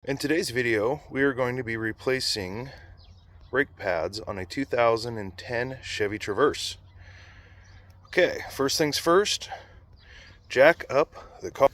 In today's video, we are going to be replacing brake pads on a 2010 Chevy Traverse. Okay, first things first, jack up the car.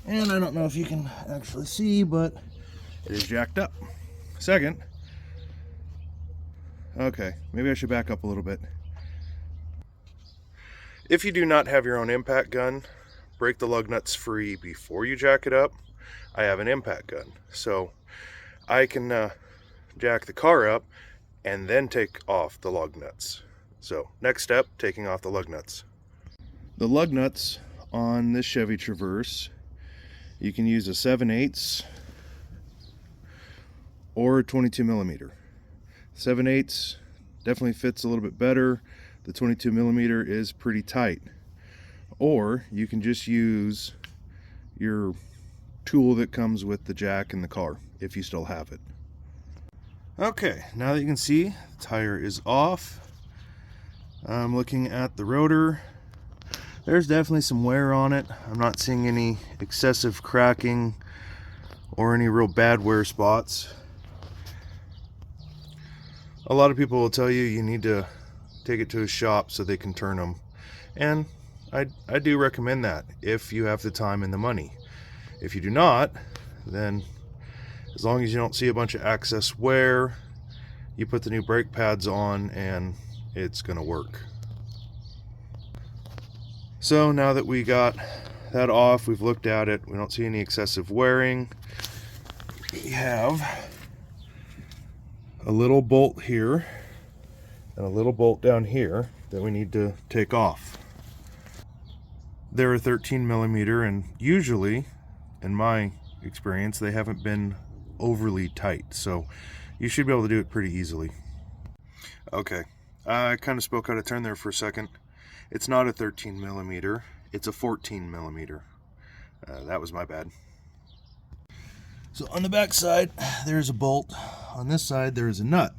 And I don't know if you can actually see, but it is jacked up. Second, okay, maybe I should back up a little bit. If you do not have your own impact gun, break the lug nuts free before you jack it up. I have an impact gun, so I can jack the car up and then take off the lug nuts. So next step, taking off the lug nuts. The lug nuts on this Chevy Traverse, you can use a 7/8 or a 22 millimeter. 7/8 definitely fits a little bit better. The 22 millimeter is pretty tight. Or you can just use your tool that comes with the jack in the car, if you still have it. Okay, now that you can see, the tire is off. I'm looking at the rotor. There's definitely some wear on it. I'm not seeing any excessive cracking or any real bad wear spots. A lot of people will tell you you need to take it to a shop so they can turn them. And I do recommend that if you have the time and the money. If you do not, then as long as you don't see a bunch of excess wear, you put the new brake pads on and it's gonna work. So now that we got that off, we've looked at it, we don't see any excessive wearing. We have a little bolt here and a little bolt down here that we need to take off. They're a 13 millimeter, and usually, in my experience, they haven't been overly tight, so you should be able to do it pretty easily. Okay, I kind of spoke out of turn there for a second. It's not a 13 millimeter, it's a 14 millimeter. That was my bad. So on the back side, there's a bolt. On this side, there is a nut,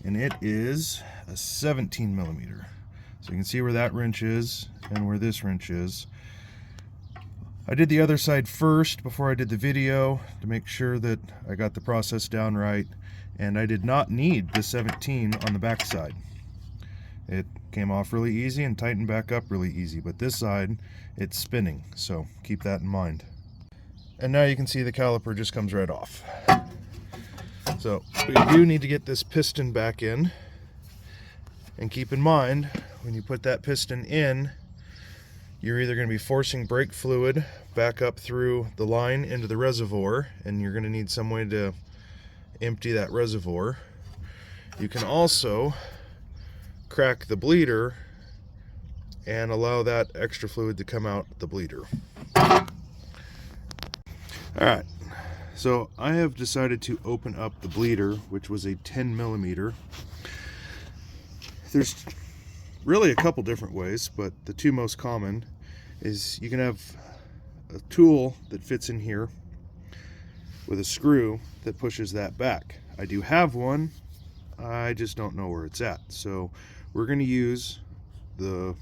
and it is a 17 millimeter. So you can see where that wrench is and where this wrench is. I did the other side first before I did the video to make sure that I got the process down right, and I did not need the 17 on the back side. It came off really easy and tightened back up really easy, but this side, it's spinning, so keep that in mind. And now you can see the caliper just comes right off. So we do need to get this piston back in, and keep in mind, when you put that piston in, you're either going to be forcing brake fluid back up through the line into the reservoir, and you're going to need some way to empty that reservoir. You can also crack the bleeder and allow that extra fluid to come out the bleeder. Alright, so I have decided to open up the bleeder, which was a 10 millimeter. There's really a couple different ways, but the two most common is you can have a tool that fits in here with a screw that pushes that back. I do have one, I just don't know where it's at. So we're going to use the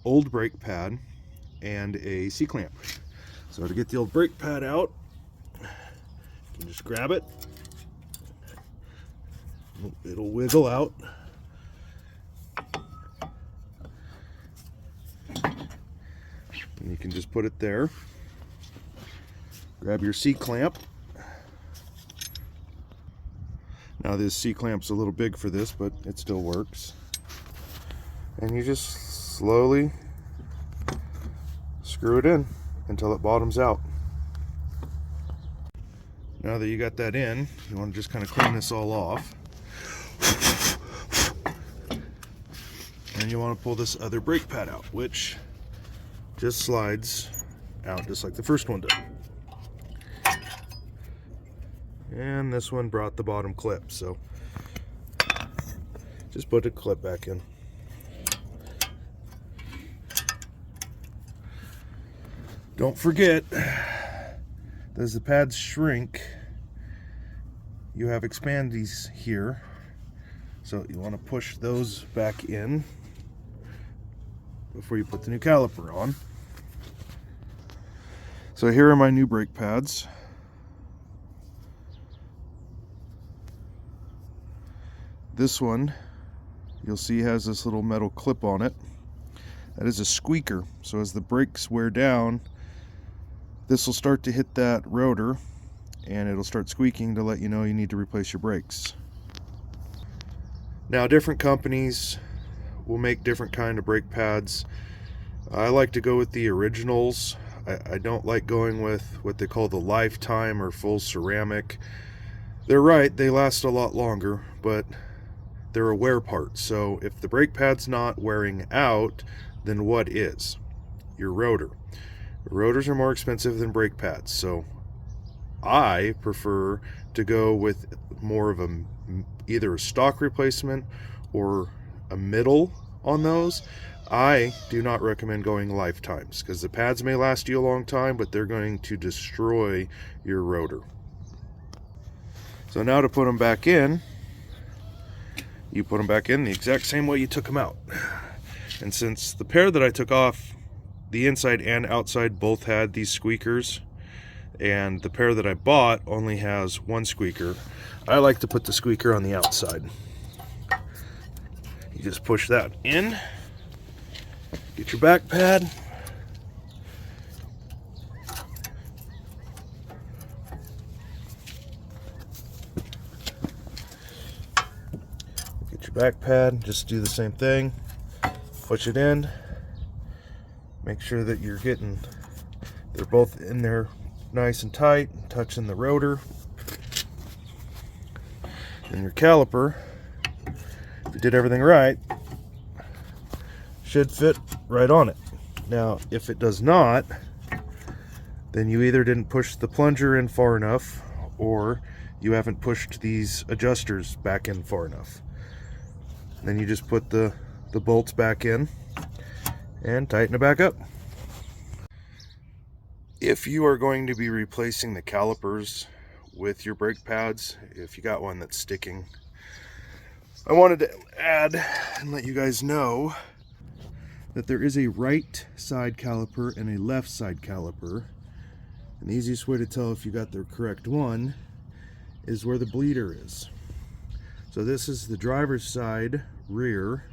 old brake pad and a C-clamp. So to get the old brake pad out, you can just grab it, it'll wiggle out. And you can just put it there. Grab your C-clamp. Now this C-clamp's a little big for this, but it still works. And you just slowly screw it in until it bottoms out. Now that you got that in, you want to just kind of clean this all off. And you want to pull this other brake pad out, which just slides out just like the first one did. And this one brought the bottom clip, so just put the clip back in. Don't forget, as the pads shrink, you have expandies here, so you want to push those back in before you put the new caliper on. So here are my new brake pads. This one, you'll see, has this little metal clip on it. That is a squeaker. So as the brakes wear down, this will start to hit that rotor and it'll start squeaking to let you know you need to replace your brakes. Now, different companies will make different kind of brake pads. I like to go with the originals. I don't like going with what they call the lifetime or full ceramic. They're right, they last a lot longer, but they're a wear part. So if the brake pad's not wearing out, then what is? Your rotor. Rotors are more expensive than brake pads, so I prefer to go with more of either a stock replacement or a middle on those. I do not recommend going lifetimes because the pads may last you a long time, but they're going to destroy your rotor. So now to put them back in, you put them back in the exact same way you took them out. And since the pair that I took off, the inside and outside both had these squeakers, and the pair that I bought only has one squeaker, I like to put the squeaker on the outside. You just push that in, get your back pad, back pad, just do the same thing, push it in, make sure that they're both in there nice and tight, touching the rotor. And your caliper, if you did everything right, should fit right on it. Now if it does not, then you either didn't push the plunger in far enough or you haven't pushed these adjusters back in far enough. Then you just put the bolts back in and tighten it back up. If you are going to be replacing the calipers with your brake pads, if you got one that's sticking, I wanted to add and let you guys know that there is a right side caliper and a left side caliper. And the easiest way to tell if you got the correct one is where the bleeder is. So this is the driver's side rear.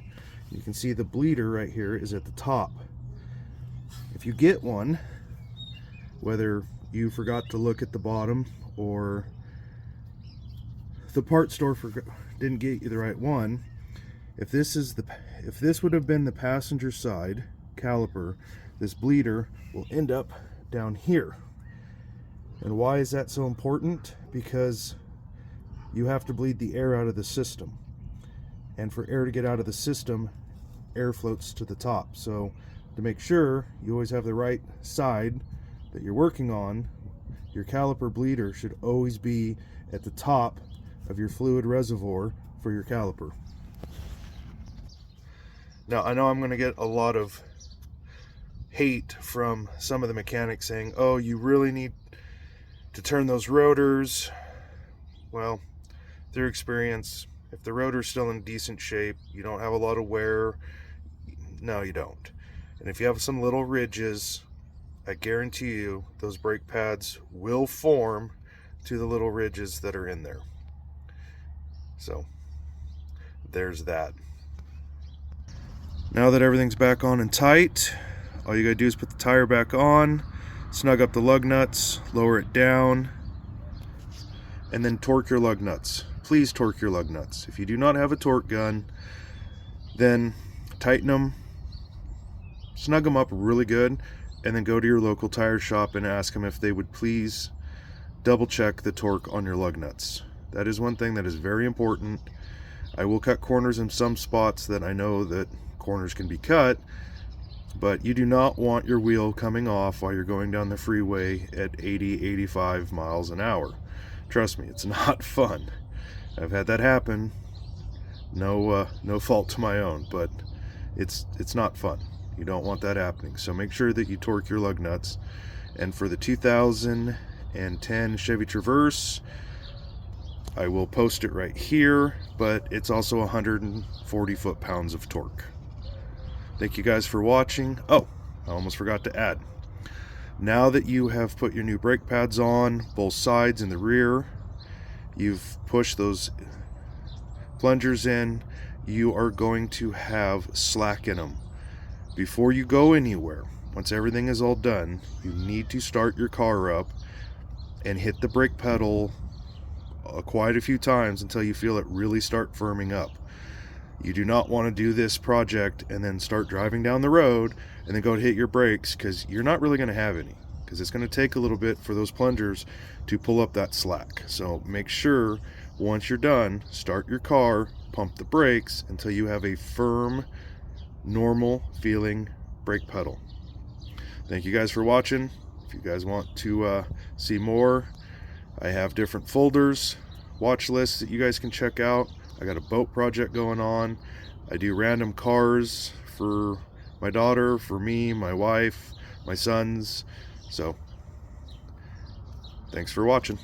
You can see the bleeder right here is at the top. If you get one, whether you forgot to look at the bottom or the parts store didn't get you the right one, if this would have been the passenger side caliper, this bleeder will end up down here. And why is that so important? Because you have to bleed the air out of the system. And for air to get out of the system, air floats to the top. So to make sure you always have the right side that you're working on, your caliper bleeder should always be at the top of your fluid reservoir for your caliper. Now I know I'm going to get a lot of hate from some of the mechanics saying, oh, you really need to turn those rotors. Well, through experience, if the rotor's still in decent shape, you don't have a lot of wear, no you don't. And if you have some little ridges, I guarantee you those brake pads will form to the little ridges that are in there. So there's that. Now that everything's back on and tight, all you gotta do is put the tire back on, snug up the lug nuts, lower it down, and then torque your lug nuts. Please torque your lug nuts. If you do not have a torque gun, then tighten them, snug them up really good, and then go to your local tire shop and ask them if they would please double check the torque on your lug nuts. That is one thing that is very important. I will cut corners in some spots that I know that corners can be cut, but you do not want your wheel coming off while you're going down the freeway at 80, 85 miles an hour. Trust me, it's not fun. I've had that happen. No fault to my own, but it's not fun. You don't want that happening. So make sure that you torque your lug nuts. And for the 2010 Chevy Traverse, I will post it right here, but it's also 140 foot-pounds of torque. Thank you guys for watching. Oh, I almost forgot to add. Now that you have put your new brake pads on, both sides and the rear, you've pushed those plungers in, you are going to have slack in them. Before you go anywhere, once everything is all done, you need to start your car up and hit the brake pedal quite a few times until you feel it really start firming up. You do not want to do this project and then start driving down the road and then go to hit your brakes, because you're not really going to have any, because it's going to take a little bit for those plungers to pull up that slack. So make sure once you're done, start your car, pump the brakes until you have a firm, normal feeling brake pedal. Thank you guys for watching. If you guys want to see more, I have different folders, watch lists that you guys can check out. I got a boat project going on. I do random cars for my daughter, for me, my wife, my sons. So thanks for watching.